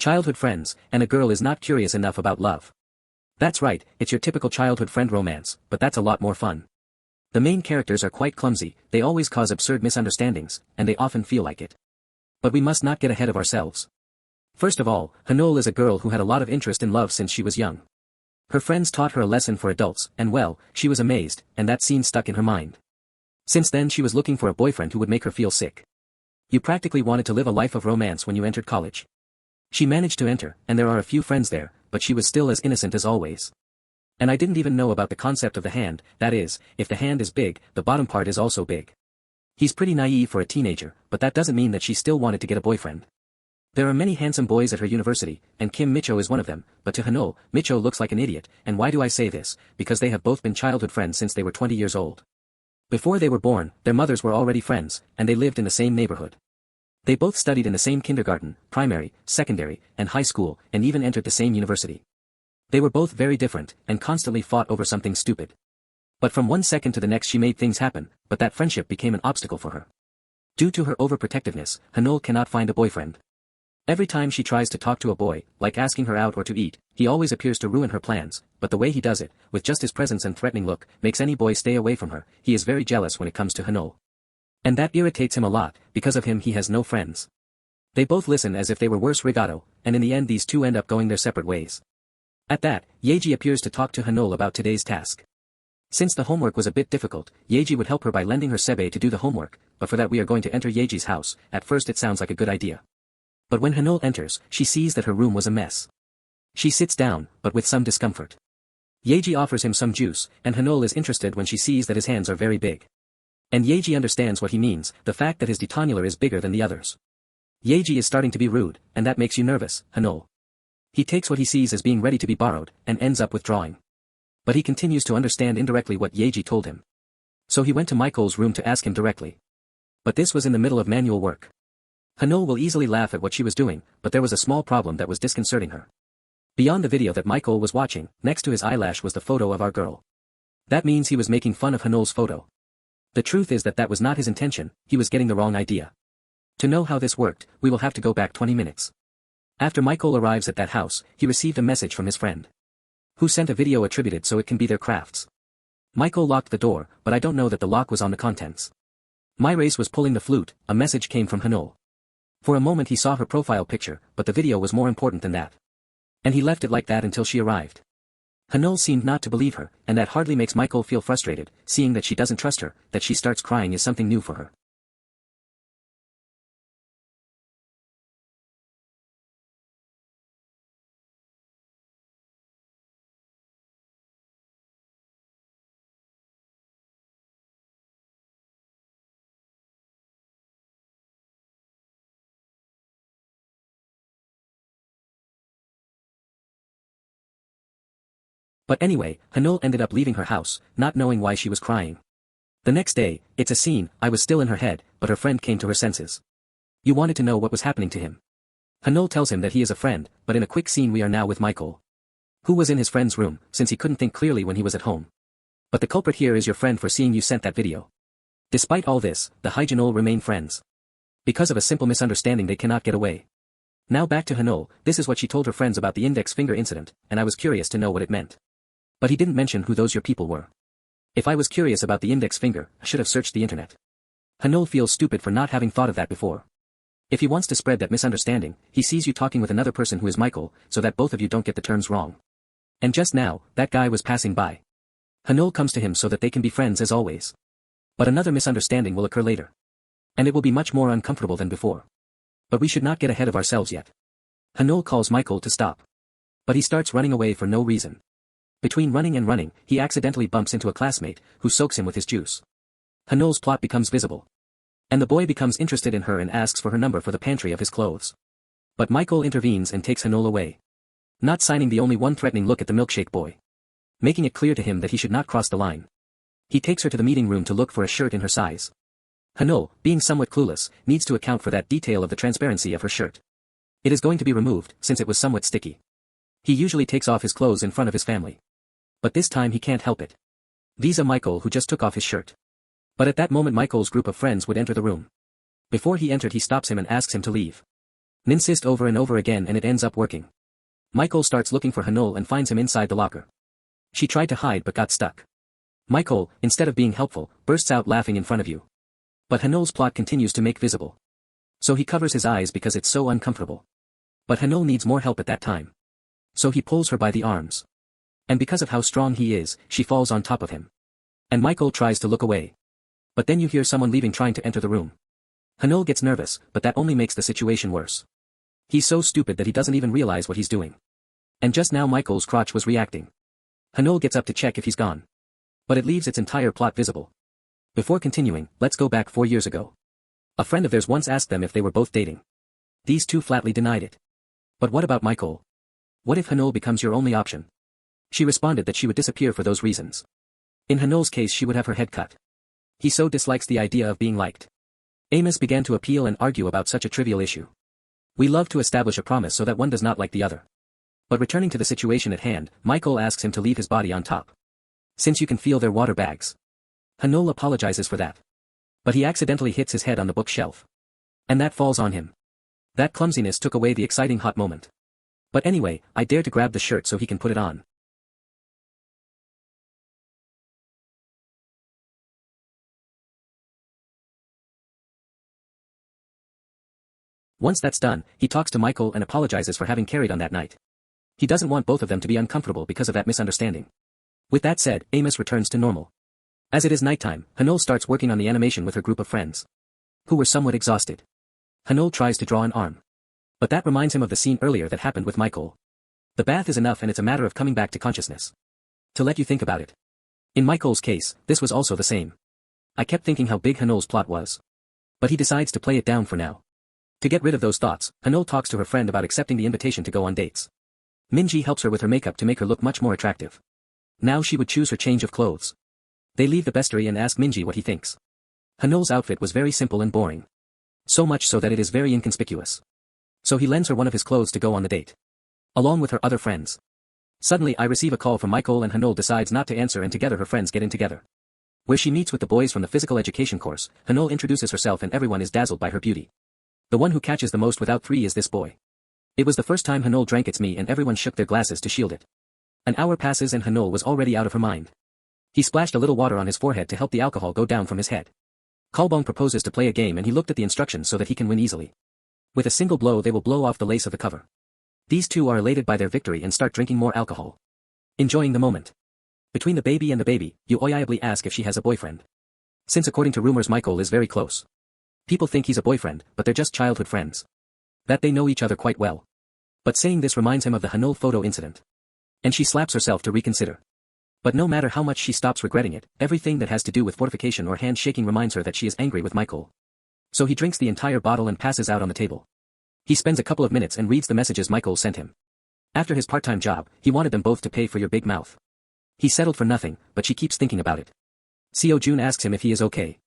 Childhood friends, and a girl is not curious enough about love. That's right, it's your typical childhood friend romance, but that's a lot more fun. The main characters are quite clumsy, they always cause absurd misunderstandings, and they often feel like it. But we must not get ahead of ourselves. First of all, Haneul is a girl who had a lot of interest in love since she was young. Her friends taught her a lesson for adults, and well, she was amazed, and that scene stuck in her mind. Since then she was looking for a boyfriend who would make her feel sick. You practically wanted to live a life of romance when you entered college. She managed to enter, and there are a few friends there, but she was still as innocent as always. And I didn't even know about the concept of the hand, that is, if the hand is big, the bottom part is also big. He's pretty naive for a teenager, but that doesn't mean that she still wanted to get a boyfriend. There are many handsome boys at her university, and Kim Micho is one of them, but to Haneul, Micho looks like an idiot, and why do I say this? Because they have both been childhood friends since they were 20 years old. Before they were born, their mothers were already friends, and they lived in the same neighborhood. They both studied in the same kindergarten, primary, secondary, and high school, and even entered the same university. They were both very different, and constantly fought over something stupid. But from one second to the next she made things happen, but that friendship became an obstacle for her. Due to her overprotectiveness, Haneul cannot find a boyfriend. Every time she tries to talk to a boy, like asking her out or to eat, he always appears to ruin her plans, but the way he does it, with just his presence and threatening look, makes any boy stay away from her. He is very jealous when it comes to Haneul. And that irritates him a lot, because of him he has no friends. They both listen as if they were worse Rigato, and in the end these two end up going their separate ways. At that, Yeji appears to talk to Haneul about today's task. Since the homework was a bit difficult, Yeji would help her by lending her sebe to do the homework, but for that we are going to enter Yeji's house. At first it sounds like a good idea. But when Haneul enters, she sees that her room was a mess. She sits down, but with some discomfort. Yeji offers him some juice, and Haneul is interested when she sees that his hands are very big. And Yeji understands what he means, the fact that his detanular is bigger than the others. Yeji is starting to be rude, and that makes you nervous, Haneul. He takes what he sees as being ready to be borrowed, and ends up withdrawing. But he continues to understand indirectly what Yeji told him. So he went to Michael's room to ask him directly. But this was in the middle of manual work. Haneul will easily laugh at what she was doing, but there was a small problem that was disconcerting her. Beyond the video that Michael was watching, next to his eyelash was the photo of our girl. That means he was making fun of Haneul's photo. The truth is that was not his intention, he was getting the wrong idea. To know how this worked, we will have to go back 20 minutes. After Michael arrives at that house, he received a message from his friend, who sent a video attributed so it can be their crafts. Michael locked the door, but I don't know that the lock was on the contents. My race was pulling the flute, a message came from Haneul. For a moment he saw her profile picture, but the video was more important than that. And he left it like that until she arrived. Haneul seemed not to believe her, and that hardly makes Michael feel frustrated, seeing that she doesn't trust her, that she starts crying is something new for her. But anyway, Haneul ended up leaving her house, not knowing why she was crying. The next day, it's a scene, I was still in her head, but her friend came to her senses. You wanted to know what was happening to him. Haneul tells him that he is a friend, but in a quick scene we are now with Michael, who was in his friend's room, since he couldn't think clearly when he was at home. But the culprit here is your friend for seeing you sent that video. Despite all this, the Haneul remain friends. Because of a simple misunderstanding they cannot get away. Now back to Haneul, this is what she told her friends about the index finger incident, and I was curious to know what it meant. But he didn't mention who those your people were. If I was curious about the index finger, I should have searched the internet. Haneul feels stupid for not having thought of that before. If he wants to spread that misunderstanding, he sees you talking with another person who is Michael, so that both of you don't get the terms wrong. And just now, that guy was passing by. Haneul comes to him so that they can be friends as always. But another misunderstanding will occur later. And it will be much more uncomfortable than before. But we should not get ahead of ourselves yet. Haneul calls Michael to stop. But he starts running away for no reason. Between running and running, he accidentally bumps into a classmate, who soaks him with his juice. Haneul's plot becomes visible. And the boy becomes interested in her and asks for her number for the pantry of his clothes. But Michael intervenes and takes Haneul away. Not signing the only one threatening look at the milkshake boy. Making it clear to him that he should not cross the line. He takes her to the meeting room to look for a shirt in her size. Haneul, being somewhat clueless, needs to account for that detail of the transparency of her shirt. It is going to be removed, since it was somewhat sticky. He usually takes off his clothes in front of his family. But this time he can't help it. Visa Michael who just took off his shirt. But at that moment Michael's group of friends would enter the room. Before he entered he stops him and asks him to leave. Insist over and over again and it ends up working. Michael starts looking for Haneul and finds him inside the locker. She tried to hide but got stuck. Michael, instead of being helpful, bursts out laughing in front of you. But Haneul's plot continues to make visible. So he covers his eyes because it's so uncomfortable. But Haneul needs more help at that time. So he pulls her by the arms. And because of how strong he is, she falls on top of him. And Michael tries to look away. But then you hear someone leaving trying to enter the room. Haneul gets nervous, but that only makes the situation worse. He's so stupid that he doesn't even realize what he's doing. And just now Michael's crotch was reacting. Haneul gets up to check if he's gone. But it leaves its entire plot visible. Before continuing, let's go back 4 years ago. A friend of theirs once asked them if they were both dating. These two flatly denied it. But what about Michael? What if Haneul becomes your only option? She responded that she would disappear for those reasons. In Haneul's case she would have her head cut. He so dislikes the idea of being liked. Amos began to appeal and argue about such a trivial issue. We love to establish a promise so that one does not like the other. But returning to the situation at hand, Michael asks him to leave his body on top. Since you can feel their water bags. Haneul apologizes for that. But he accidentally hits his head on the bookshelf. And that falls on him. That clumsiness took away the exciting hot moment. But anyway, I dare to grab the shirt so he can put it on. Once that's done, he talks to Michael and apologizes for having carried on that night. He doesn't want both of them to be uncomfortable because of that misunderstanding. With that said, Amos returns to normal. As it is nighttime, Haneul starts working on the animation with her group of friends. Who were somewhat exhausted. Haneul tries to draw an arm. But that reminds him of the scene earlier that happened with Michael. The bath is enough and it's a matter of coming back to consciousness. To let you think about it. In Michael's case, this was also the same. I kept thinking how big Haneul's plot was. But he decides to play it down for now. To get rid of those thoughts, Haneul talks to her friend about accepting the invitation to go on dates. Minji helps her with her makeup to make her look much more attractive. Now she would choose her change of clothes. They leave the bestiary and ask Minji what he thinks. Haneul's outfit was very simple and boring. So much so that it is very inconspicuous. So he lends her one of his clothes to go on the date. Along with her other friends. Suddenly I receive a call from Michael and Haneul decides not to answer and together her friends get in together. Where she meets with the boys from the physical education course, Haneul introduces herself and everyone is dazzled by her beauty. The one who catches the most without 3 is this boy. It was the first time Haneul drank its me and everyone shook their glasses to shield it. An hour passes and Haneul was already out of her mind. He splashed a little water on his forehead to help the alcohol go down from his head. Kalbong proposes to play a game and he looked at the instructions so that he can win easily. With a single blow they will blow off the lace of the cover. These two are elated by their victory and start drinking more alcohol. Enjoying the moment. Between the baby and the baby, you amiably ask if she has a boyfriend. Since according to rumors Michael is very close. People think he's a boyfriend, but they're just childhood friends. That they know each other quite well. But saying this reminds him of the Haneul photo incident. And she slaps herself to reconsider. But no matter how much she stops regretting it, everything that has to do with fortification or handshaking reminds her that she is angry with Michael. So he drinks the entire bottle and passes out on the table. He spends a couple of minutes and reads the messages Michael sent him. After his part-time job, he wanted them both to pay for your big mouth. He settled for nothing, but she keeps thinking about it. Seo Jun asks him if he is okay.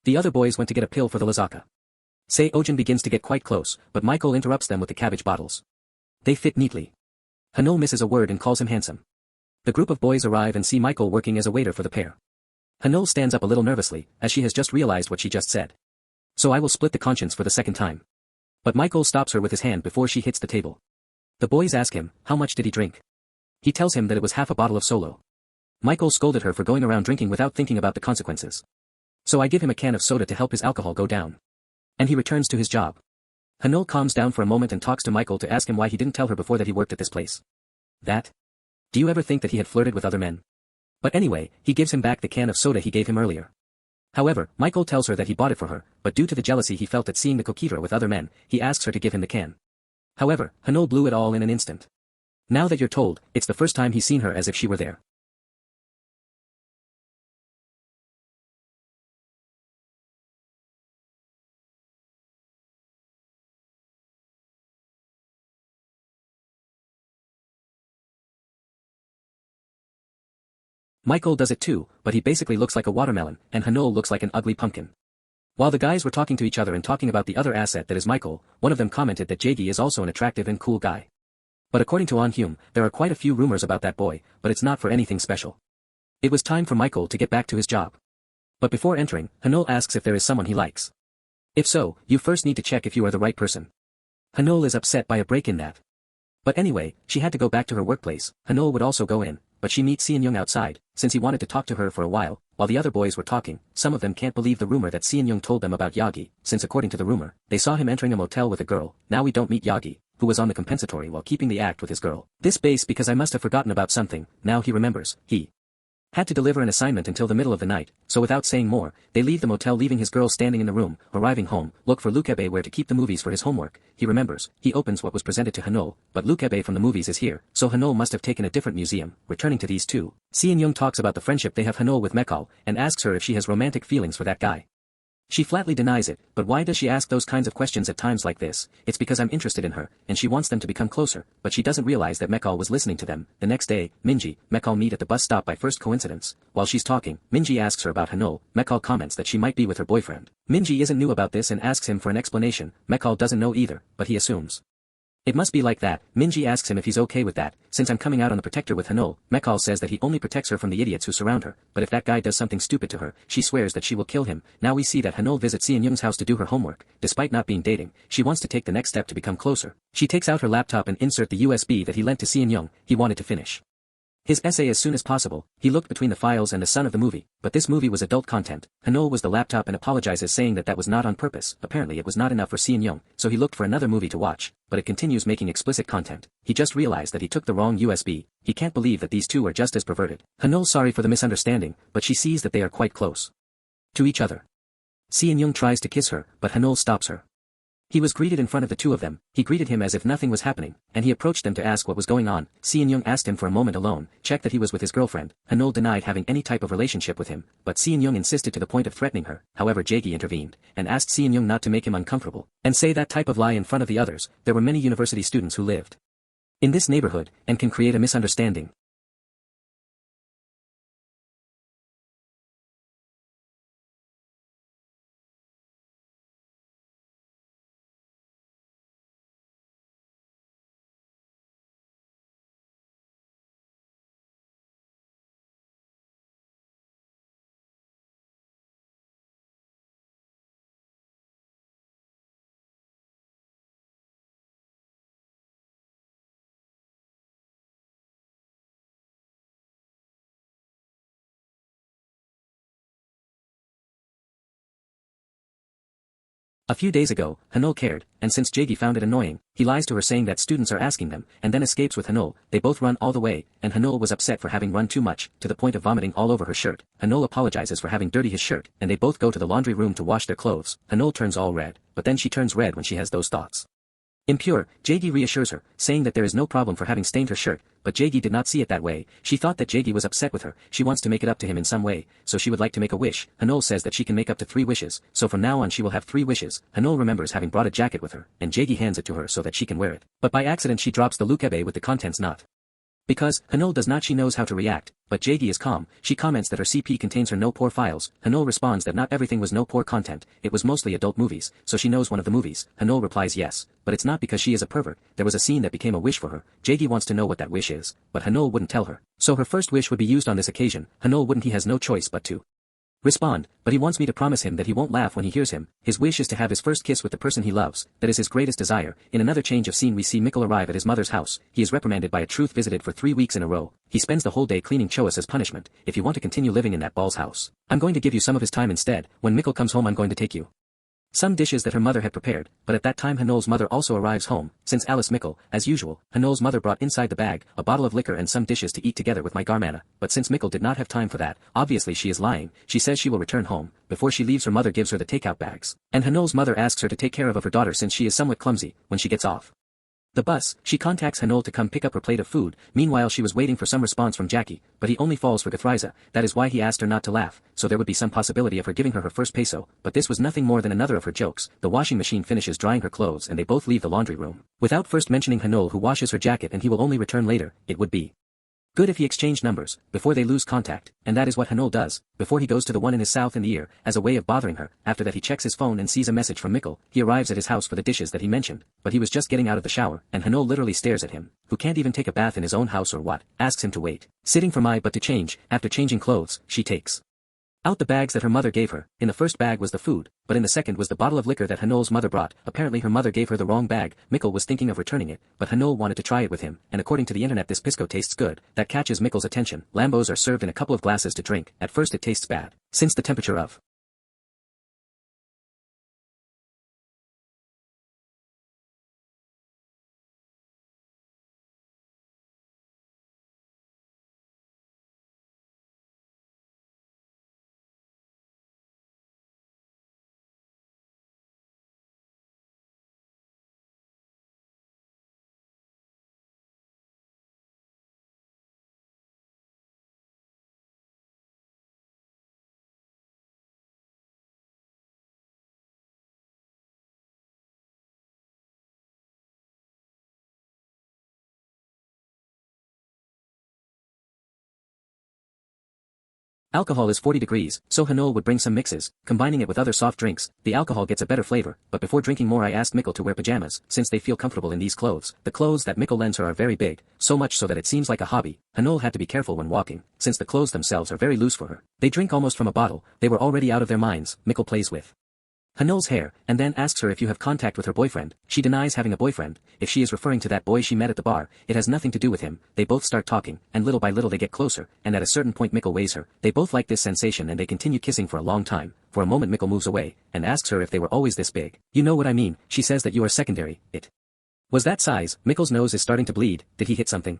The other boys went to get a pill for the Lazaka. Sei Ojin begins to get quite close, but Michael interrupts them with the cabbage bottles. They fit neatly. Haneul misses a word and calls him handsome. The group of boys arrive and see Michael working as a waiter for the pair. Haneul stands up a little nervously, as she has just realized what she just said. So I will split the conscience for the second time. But Michael stops her with his hand before she hits the table. The boys ask him, how much did he drink? He tells him that it was half a bottle of Solo. Michael scolded her for going around drinking without thinking about the consequences. So I give him a can of soda to help his alcohol go down. And he returns to his job. Haneul calms down for a moment and talks to Michael to ask him why he didn't tell her before that he worked at this place. That? Do you ever think that he had flirted with other men? But anyway, he gives him back the can of soda he gave him earlier. However, Michael tells her that he bought it for her, but due to the jealousy he felt at seeing the coqueter with other men, he asks her to give him the can. However, Haneul blew it all in an instant. Now that you're told, it's the first time he's seen her as if she were there. Michael does it too, but he basically looks like a watermelon, and Haneul looks like an ugly pumpkin. While the guys were talking to each other and talking about the other asset that is Michael, one of them commented that Jagi is also an attractive and cool guy. But according to On Hume, there are quite a few rumors about that boy, but it's not for anything special. It was time for Michael to get back to his job. But before entering, Haneul asks if there is someone he likes. If so, you first need to check if you are the right person. Haneul is upset by a break in that. But anyway, she had to go back to her workplace. Haneul would also go in, but she meets Seon-young outside, since he wanted to talk to her for a while the other boys were talking. Some of them can't believe the rumor that Seon-young told them about Yagi, since according to the rumor, they saw him entering a motel with a girl. Now we don't meet Yagi, who was on the compensatory while keeping the act with his girl. This base because I must have forgotten about something. Now he remembers, he had to deliver an assignment until the middle of the night, so without saying more, they leave the motel leaving his girl standing in the room. Arriving home, look for Lukebe where to keep the movies for his homework. He remembers, he opens what was presented to Haneul, but Lukebe from the movies is here, so Haneul must have taken a different museum. Returning to these two, Seon-young talks about the friendship they have Haneul with Mincheol, and asks her if she has romantic feelings for that guy. She flatly denies it, but why does she ask those kinds of questions at times like this? It's because I'm interested in her, and she wants them to become closer, but she doesn't realize that Mincheol was listening to them. The next day, Mincheol meet at the bus stop by first coincidence. While she's talking, Minji asks her about Haneul. Mincheol comments that she might be with her boyfriend. Minji isn't new about this and asks him for an explanation. Mincheol doesn't know either, but he assumes it must be like that. Minji asks him if he's okay with that. Since I'm coming out on the protector with Haneul, Mincheol says that he only protects her from the idiots who surround her, but if that guy does something stupid to her, she swears that she will kill him. Now we see that Haneul visits Seon-young's house to do her homework. Despite not being dating, she wants to take the next step to become closer. She takes out her laptop and insert the USB that he lent to Seon-young. He wanted to finish his essay as soon as possible. He looked between the files and the son of the movie, but this movie was adult content. Haneul was the laptop and apologizes saying that was not on purpose. Apparently it was not enough for Seon-young, so he looked for another movie to watch, but it continues making explicit content. He just realized that he took the wrong USB. He can't believe that these two are just as perverted. Haneul's sorry for the misunderstanding, but she sees that they are quite close to each other. Seon-young tries to kiss her, but Haneul stops her. He was greeted in front of the two of them. He greeted him as if nothing was happening, and he approached them to ask what was going on. Seon-young asked him for a moment alone, checked that he was with his girlfriend. Haneul denied having any type of relationship with him, but Seon-young insisted to the point of threatening her. However, Jaegi intervened, and asked Seon-young not to make him uncomfortable, and say that type of lie in front of the others. There were many university students who lived in this neighborhood, and can create a misunderstanding. A few days ago, Haneul cared, and since Jaegi found it annoying, he lies to her saying that students are asking them, and then escapes with Haneul. They both run all the way, and Haneul was upset for having run too much, to the point of vomiting all over her shirt. Haneul apologizes for having dirty his shirt, and they both go to the laundry room to wash their clothes. Haneul turns all red, but then she turns red when she has those thoughts. Impure, Jaegi reassures her, saying that there is no problem for having stained her shirt, but Jaegi did not see it that way. She thought that Jaegi was upset with her. She wants to make it up to him in some way, so she would like to make a wish. Haneul says that she can make up to 3 wishes, so from now on she will have 3 wishes. Haneul remembers having brought a jacket with her, and Jaegi hands it to her so that she can wear it. But by accident she drops the lukebe with the contents not. Because Haneul does not, she knows how to react, but Jaegi is calm. She comments that her CP contains her no-por files. Haneul responds that not everything was no-por content, it was mostly adult movies, so she knows one of the movies. Haneul replies yes, but it's not because she is a pervert. There was a scene that became a wish for her. Jaegi wants to know what that wish is, but Haneul wouldn't tell her. So her first wish would be used on this occasion. Haneul wouldn't, he has no choice but to respond, but he wants me to promise him that he won't laugh when he hears him. His wish is to have his first kiss with the person he loves. That is his greatest desire. In another change of scene we see Mincheol arrive at his mother's house. He is reprimanded by a truth visited for 3 weeks in a row. He spends the whole day cleaning Choas as punishment. If you want to continue living in that ball's house, I'm going to give you some of his time instead. When Mincheol comes home I'm going to take you some dishes that her mother had prepared, but at that time Haneul's mother also arrives home. Since Alice Mincheol, as usual, Haneul's mother brought inside the bag a bottle of liquor and some dishes to eat together with my Garmana, but since Mincheol did not have time for that, obviously she is lying. She says she will return home. Before she leaves her mother gives her the takeout bags, and Haneul's mother asks her to take care of her daughter since she is somewhat clumsy. When she gets off the bus, she contacts Haneul to come pick up her plate of food. Meanwhile she was waiting for some response from Jackie, but he only falls for Gethriza. That is why he asked her not to laugh, so there would be some possibility of her giving her her first peso, but this was nothing more than another of her jokes. The washing machine finishes drying her clothes and they both leave the laundry room, without first mentioning Haneul, who washes her jacket and he will only return later. It would be good if he exchanged numbers, before they lose contact, and that is what Haneul does, before he goes to the one in his south in the ear, as a way of bothering her. After that he checks his phone and sees a message from Mincheol. He arrives at his house for the dishes that he mentioned, but he was just getting out of the shower, and Haneul literally stares at him, who can't even take a bath in his own house or what, asks him to wait, sitting for Mai but to change. After changing clothes, she takes Out the bags that her mother gave her. In the first bag was the food, but in the second was the bottle of liquor that Haneul's mother brought. Apparently her mother gave her the wrong bag. Mikkel was thinking of returning it, but Haneul wanted to try it with him, and according to the internet this pisco tastes good. That catches Mikkel's attention. Lambos are served in a couple of glasses to drink. At first it tastes bad, since the temperature of alcohol is 40 degrees, so Haneul would bring some mixes, combining it with other soft drinks. The alcohol gets a better flavor, but before drinking more I asked Mikkel to wear pajamas, since they feel comfortable in these clothes. The clothes that Mikkel lends her are very big, so much so that it seems like a hobby. Haneul had to be careful when walking, since the clothes themselves are very loose for her. They drink almost from a bottle. They were already out of their minds. Mikkel plays with Haneul's hair, and then asks her if you have contact with her boyfriend. She denies having a boyfriend. If she is referring to that boy she met at the bar, it has nothing to do with him. They both start talking, and little by little they get closer, and at a certain point Mikkel weighs her. They both like this sensation and they continue kissing for a long time. For a moment Mikkel moves away, and asks her if they were always this big. You know what I mean. She says that you are secondary. It was that size. Mikkel's nose is starting to bleed. Did he hit something?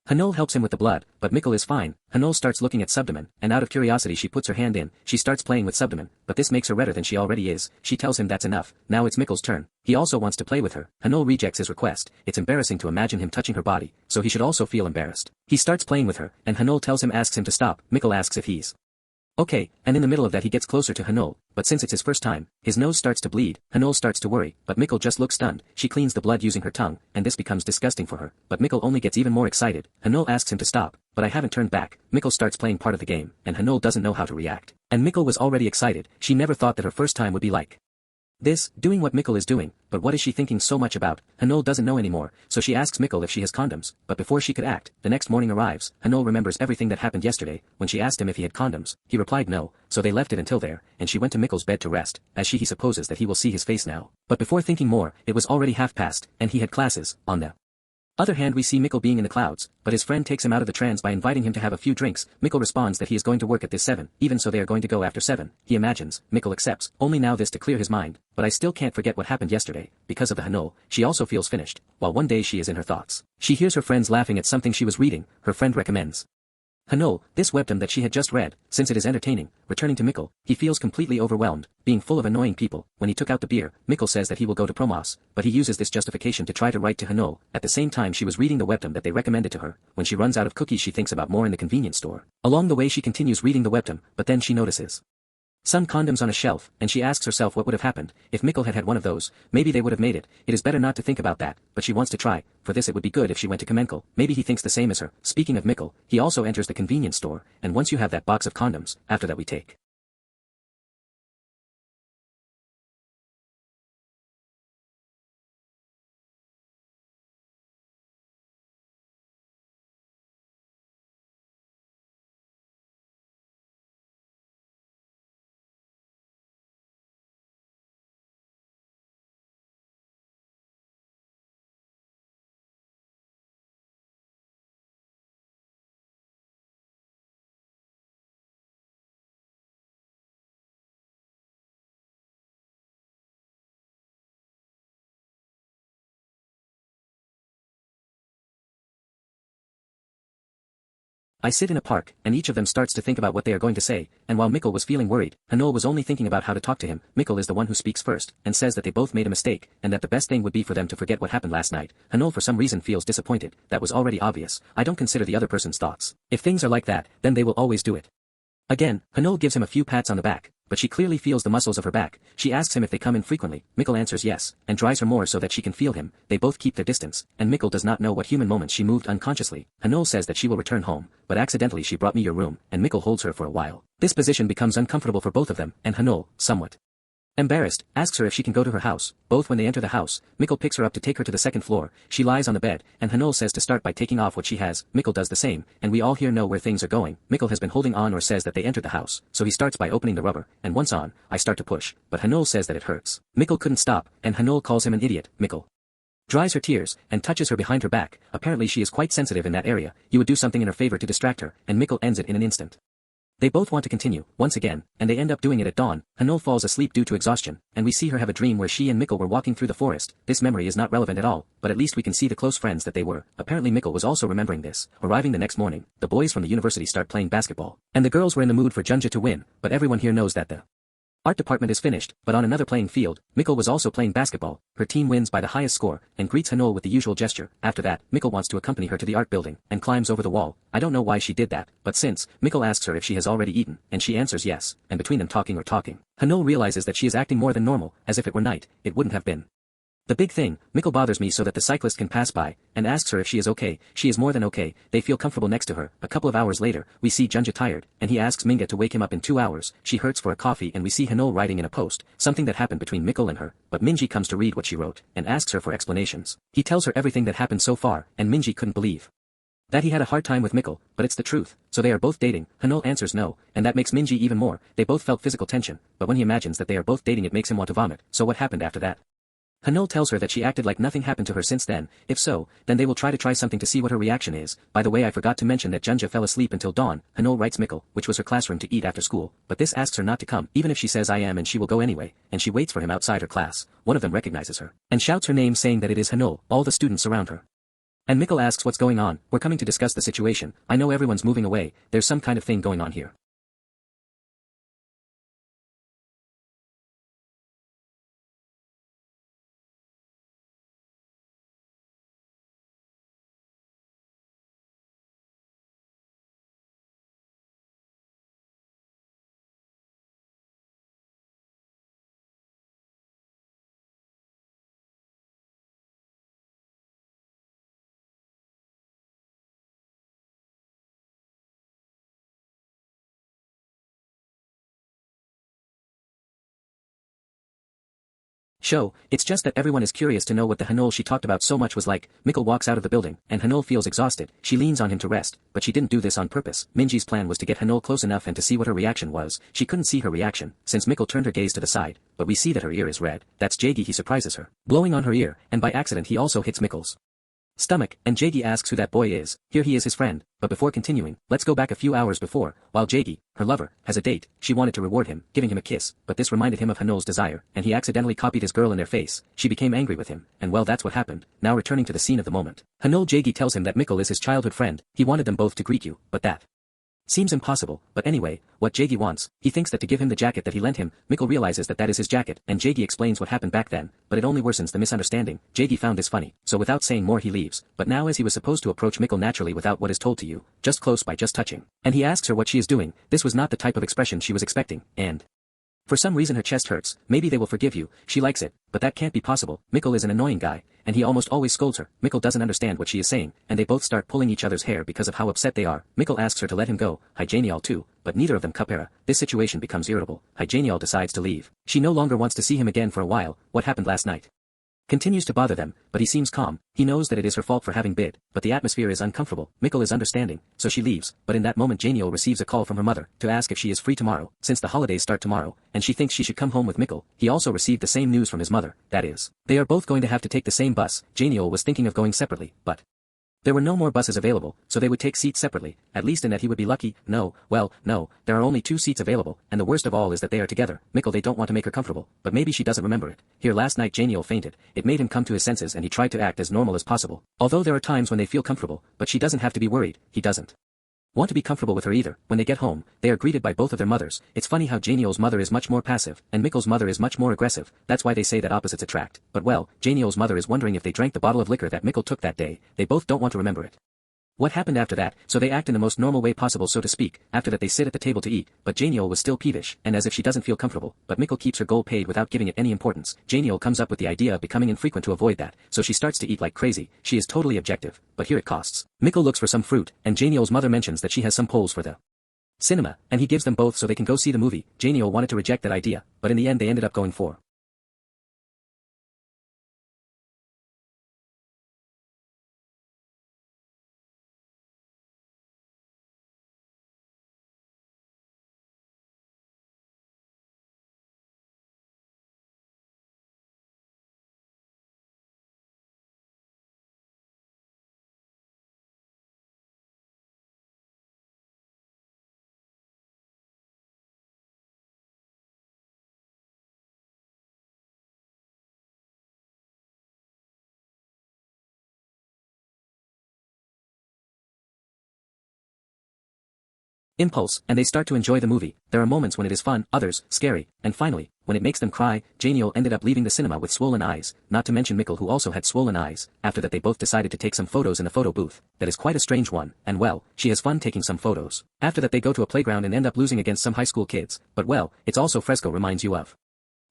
Haneul helps him with the blood, but Mikkel is fine. Haneul starts looking at subdomen, and out of curiosity she puts her hand in. She starts playing with subdomen, but this makes her redder than she already is. She tells him that's enough. Now it's Mikkel's turn. He also wants to play with her. Haneul rejects his request. It's embarrassing to imagine him touching her body, so he should also feel embarrassed. He starts playing with her, and Haneul asks him to stop. Mikkel asks if he's okay, and in the middle of that he gets closer to Haneul, but since it's his first time, his nose starts to bleed. Haneul starts to worry, but Mikkel just looks stunned. She cleans the blood using her tongue, and this becomes disgusting for her, but Mikkel only gets even more excited. Haneul asks him to stop, but I haven't turned back. Mikkel starts playing part of the game, and Haneul doesn't know how to react. And Mikkel was already excited. She never thought that her first time would be like this, doing what Mikkel is doing, but what is she thinking so much about? Haneul doesn't know anymore, so she asks Mikkel if she has condoms, but before she could act, the next morning arrives. Haneul remembers everything that happened yesterday. When she asked him if he had condoms, he replied no, so they left it until there, and she went to Mikkel's bed to rest, as he supposes that he will see his face now. But before thinking more, it was already half past, and he had classes. On the other hand we see Mikkel being in the clouds, but his friend takes him out of the trance by inviting him to have a few drinks. Mikkel responds that he is going to work at this 7, even so they are going to go after 7. He imagines. Mikkel accepts, only now this to clear his mind, but I still can't forget what happened yesterday. Because of the Haneul, she also feels finished, while one day she is in her thoughts. She hears her friends laughing at something she was reading. Her friend recommends Haneul this webtoon that she had just read, since it is entertaining. Returning to Mikkel, he feels completely overwhelmed, being full of annoying people. When he took out the beer, Mikkel says that he will go to Promos, but he uses this justification to try to write to Haneul. At the same time she was reading the webtoon that they recommended to her. When she runs out of cookies she thinks about more in the convenience store. Along the way she continues reading the webtoon, but then she notices some condoms on a shelf, and she asks herself what would have happened if Mikkel had had one of those. Maybe they would have made it. It is better not to think about that, but she wants to try. For this it would be good if she went to Kamenkel. Maybe he thinks the same as her. Speaking of Mikkel, he also enters the convenience store, and once you have that box of condoms, after that we take I sit in a park, and each of them starts to think about what they are going to say, and while Mikkel was feeling worried, Haneul was only thinking about how to talk to him. Mikkel is the one who speaks first, and says that they both made a mistake, and that the best thing would be for them to forget what happened last night. Haneul for some reason feels disappointed. That was already obvious. I don't consider the other person's thoughts. If things are like that, then they will always do it. Again, Haneul gives him a few pats on the back, but she clearly feels the muscles of her back. She asks him if they come in frequently. Mikkel answers yes, and dries her more so that she can feel him. They both keep their distance, and Mikkel does not know what human moments she moved unconsciously. Haneul says that she will return home, but accidentally she brought me your room, and Mikkel holds her for a while. This position becomes uncomfortable for both of them, and Haneul, somewhat Embarrassed, asks her if she can go to her house. Both when they enter the house, Mikkel picks her up to take her to the second floor. She lies on the bed, and Haneul says to start by taking off what she has. Mikkel does the same, and we all here know where things are going. Mikkel has been holding on or says that they entered the house, so he starts by opening the rubber, and once on, I start to push, but Haneul says that it hurts. Mikkel couldn't stop, and Haneul calls him an idiot. Mikkel dries her tears, and touches her behind her back. Apparently she is quite sensitive in that area. You would do something in her favor to distract her, and Mikkel ends it in an instant. They both want to continue, once again, and they end up doing it at dawn. Haneul falls asleep due to exhaustion, and we see her have a dream where she and Mikkel were walking through the forest. This memory is not relevant at all, but at least we can see the close friends that they were. Apparently Mikkel was also remembering this. Arriving the next morning, the boys from the university start playing basketball, and the girls were in the mood for Junja to win, but everyone here knows that the art department is finished, but on another playing field, Mikkel was also playing basketball. Her team wins by the highest score, and greets Haneul with the usual gesture. After that, Mikkel wants to accompany her to the art building, and climbs over the wall. I don't know why she did that, but since, Mikkel asks her if she has already eaten, and she answers yes, and between them talking, Haneul realizes that she is acting more than normal, as if it were night. It wouldn't have been. The big thing, Mikkel bothers me so that the cyclist can pass by, and asks her if she is okay. She is more than okay. They feel comfortable next to her. A couple of hours later, we see Junja tired, and he asks Minga to wake him up in 2 hours. She hurts for a coffee, and we see Haneul writing in a post, something that happened between Mikkel and her, but Minji comes to read what she wrote, and asks her for explanations. He tells her everything that happened so far, and Minji couldn't believe that he had a hard time with Mikkel, but it's the truth. So they are both dating. Haneul answers no, and that makes Minji even more. They both felt physical tension, but when he imagines that they are both dating it makes him want to vomit. So what happened after that? Haneul tells her that she acted like nothing happened to her since then. If so, then they will try something to see what her reaction is. By the way, I forgot to mention that Junja fell asleep until dawn. Haneul writes Mikkel, which was her classroom, to eat after school, but this asks her not to come, even if she says I am, and she will go anyway, and she waits for him outside her class. One of them recognizes her, and shouts her name saying that it is Haneul. All the students surround her, and Mikkel asks what's going on. We're coming to discuss the situation. I know everyone's moving away. There's some kind of thing going on here. It's just that everyone is curious to know what the Haneul she talked about so much was like. Mikkel walks out of the building, and Haneul feels exhausted. She leans on him to rest, but she didn't do this on purpose. Minji's plan was to get Haneul close enough and to see what her reaction was. She couldn't see her reaction, since Mikkel turned her gaze to the side, but we see that her ear is red. That's Jagi. He surprises her, blowing on her ear, and by accident he also hits Mikkel's stomach, and Jagi asks who that boy is. Here he is, his friend. But before continuing, let's go back a few hours before. While Jagi, her lover, has a date, she wanted to reward him, giving him a kiss, but this reminded him of Haneul's desire, and he accidentally copied his girl in their face. She became angry with him, and well, that's what happened. Now returning to the scene of the moment, Haneul Jagi tells him that Mikkel is his childhood friend. He wanted them both to greet you, but that seems impossible. But anyway, what Jagi wants, he thinks that to give him the jacket that he lent him. Mikkel realizes that that is his jacket, and Jagi explains what happened back then, but it only worsens the misunderstanding. Jagi found this funny, so without saying more he leaves, but now as he was supposed to approach Mikkel naturally without what is told to you, just close by, just touching, and he asks her what she is doing. This was not the type of expression she was expecting, and for some reason her chest hurts. Maybe they will forgive you. She likes it, but that can't be possible. Mikkel is an annoying guy, and he almost always scolds her. Mikkel doesn't understand what she is saying, and they both start pulling each other's hair because of how upset they are. Mikkel asks her to let him go, Haneul too, but neither of them kapera. This situation becomes irritable. Haneul decides to leave. She no longer wants to see him again for a while. What happened last night continues to bother them, but he seems calm. He knows that it is her fault for having bid, but the atmosphere is uncomfortable. Mikkel is understanding, so she leaves, but in that moment Haneul receives a call from her mother, to ask if she is free tomorrow, since the holidays start tomorrow, and she thinks she should come home with Mikkel. He also received the same news from his mother, that is, they are both going to have to take the same bus. Haneul was thinking of going separately, but there were no more buses available, so they would take seats separately, at least in that he would be lucky. No, there are only 2 seats available, and the worst of all is that they are together. Mikkel, they don't want to make her comfortable, but maybe she doesn't remember it. Here last night Haneul fainted. It made him come to his senses and he tried to act as normal as possible. Although there are times when they feel comfortable, but she doesn't have to be worried. He doesn't want to be comfortable with her either. When they get home, they are greeted by both of their mothers. It's funny how Haneul's mother is much more passive, and Mikkel's mother is much more aggressive. That's why they say that opposites attract. But well, Haneul's mother is wondering if they drank the bottle of liquor that Mikkel took that day. They both don't want to remember it. What happened after that, so they act in the most normal way possible, so to speak. After that they sit at the table to eat, but Haneul was still peevish, and as if she doesn't feel comfortable, but Mikkel keeps her goal paid without giving it any importance. Haneul comes up with the idea of becoming infrequent to avoid that, so she starts to eat like crazy. She is totally objective, but here it costs. Mikkel looks for some fruit, and Haneul's mother mentions that she has some poles for the cinema, and he gives them both so they can go see the movie. Haneul wanted to reject that idea, but in the end they ended up going for. Impulse, and they start to enjoy the movie. There are moments when it is fun, others, scary, and finally, when it makes them cry. Haneul ended up leaving the cinema with swollen eyes, not to mention Mincheol who also had swollen eyes. After that they both decided to take some photos in the photo booth. That is quite a strange one, and well, she has fun taking some photos. After that they go to a playground and end up losing against some high school kids, but well, it's also Fresco reminds you of.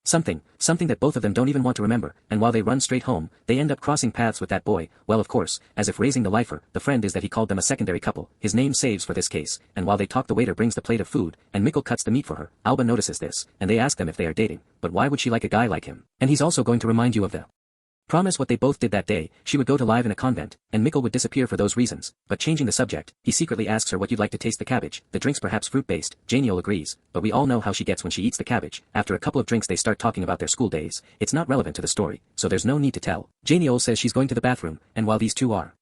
Something that both of them don't even want to remember, and while they run straight home, they end up crossing paths with that boy. Well, of course, as if raising the lifer, the friend is that he called them a secondary couple. His name saves for this case, and while they talk the waiter brings the plate of food, and Mincheol cuts the meat for her. Alba notices this, and they ask them if they are dating, but why would she like a guy like him? And he's also going to remind you of the promise what they both did that day. She would go to live in a convent, and Mincheol would disappear for those reasons. But changing the subject, he secretly asks her what you'd like to taste the cabbage. The drink's perhaps fruit-based. Haneul agrees, but we all know how she gets when she eats the cabbage. After a couple of drinks they start talking about their school days. It's not relevant to the story, so there's no need to tell. Haneul says she's going to the bathroom, and while these two are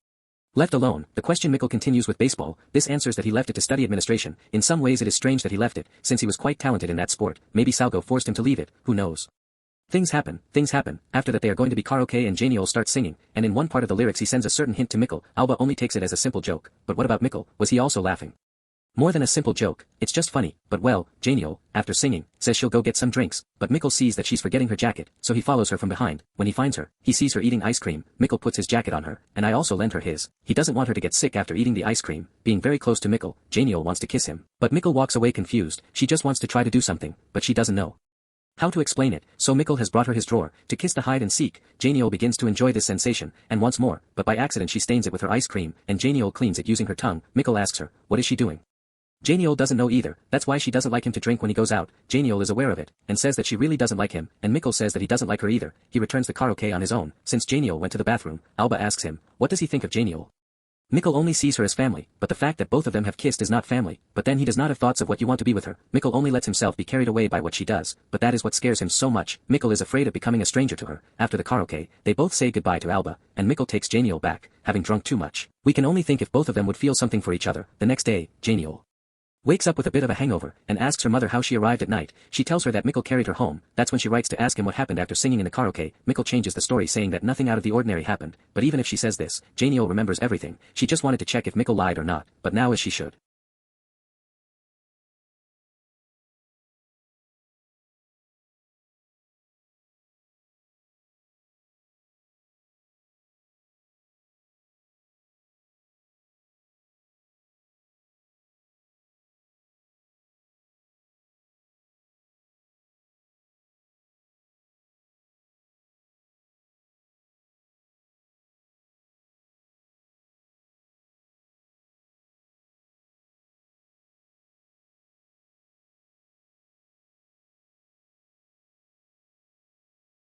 left alone, the question Mincheol continues with baseball. This answers that he left it to study administration. In some ways it is strange that he left it, since he was quite talented in that sport. Maybe Salgo forced him to leave it, who knows. Things happen. After that they are going to be karaoke and Haneul starts singing, and in one part of the lyrics he sends a certain hint to Mincheol. Alba only takes it as a simple joke, but what about Mincheol? Was he also laughing? More than a simple joke, it's just funny, but well, Haneul, after singing, says she'll go get some drinks, but Mincheol sees that she's forgetting her jacket, so he follows her from behind. When he finds her, he sees her eating ice cream. Mincheol puts his jacket on her, and I also lend her his. He doesn't want her to get sick after eating the ice cream. Being very close to Mincheol, Haneul wants to kiss him, but Mincheol walks away confused. She just wants to try to do something, but she doesn't know how to explain it, so Mincheol has brought her his drawer, to kiss the hide and seek. Haneul begins to enjoy this sensation, and once more, but by accident she stains it with her ice cream, and Haneul cleans it using her tongue. Mincheol asks her, what is she doing? Haneul doesn't know either. That's why she doesn't like him to drink when he goes out. Haneul is aware of it, and says that she really doesn't like him, and Mincheol says that he doesn't like her either. He returns the karaoke on his own. Since Haneul went to the bathroom, Alba asks him, what does he think of Haneul? Mincheol only sees her as family, but the fact that both of them have kissed is not family. But then he does not have thoughts of what you want to be with her. Mincheol only lets himself be carried away by what she does, but that is what scares him so much. Mincheol is afraid of becoming a stranger to her. After the karaoke, they both say goodbye to Alba, and Mincheol takes Haneul back, having drunk too much. We can only think if both of them would feel something for each other. The next day, Haneul wakes up with a bit of a hangover, and asks her mother how she arrived at night. She tells her that Mincheol carried her home. That's when she writes to ask him what happened after singing in the karaoke. Mincheol changes the story saying that nothing out of the ordinary happened, but even if she says this, Haneul remembers everything. She just wanted to check if Mincheol lied or not, but now as she should.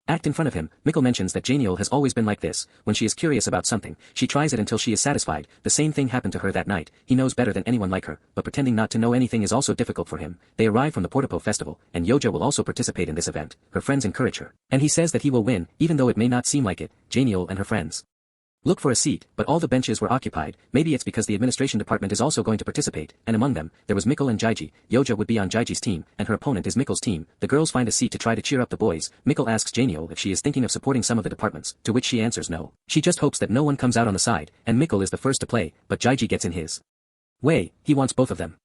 Act in front of him. Mincheol mentions that Haneul has always been like this. When she is curious about something, she tries it until she is satisfied. The same thing happened to her that night. He knows better than anyone like her, but pretending not to know anything is also difficult for him. They arrive from the Portapo festival, and Yoja will also participate in this event. Her friends encourage her, and he says that he will win, even though it may not seem like it. Haneul and her friends look for a seat, but all the benches were occupied. Maybe it's because the administration department is also going to participate, and among them, there was Mincheol and Jaiji. Yoja would be on Jaiji's team, and her opponent is Mincheol's team. The girls find a seat to try to cheer up the boys. Mincheol asks Haneul if she is thinking of supporting some of the departments, to which she answers no. She just hopes that no one comes out on the side, and Mincheol is the first to play, but Jaiji gets in his way. He wants both of them.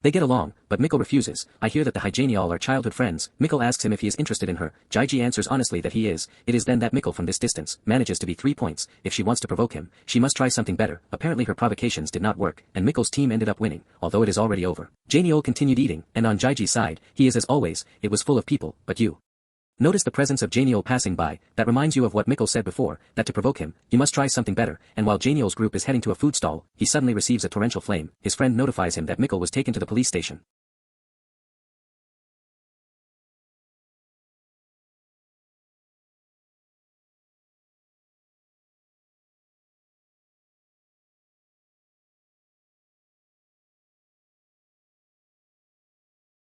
They get along, but Mincheol refuses. I hear that the Haneul are childhood friends. Mincheol asks him if he is interested in her. Jaiji answers honestly that he is. It is then that Mincheol from this distance manages to be 3 points. If she wants to provoke him, she must try something better. Apparently her provocations did not work, and Mincheol's team ended up winning, although it is already over. Haneul continued eating, and on Jaiji's side, he is as always, it was full of people, but you Notice the presence of Haneul passing by. That reminds you of what Mincheol said before, that to provoke him, you must try something better, and while Haneul's group is heading to a food stall, he suddenly receives a torrential flame. His friend notifies him that Mincheol was taken to the police station.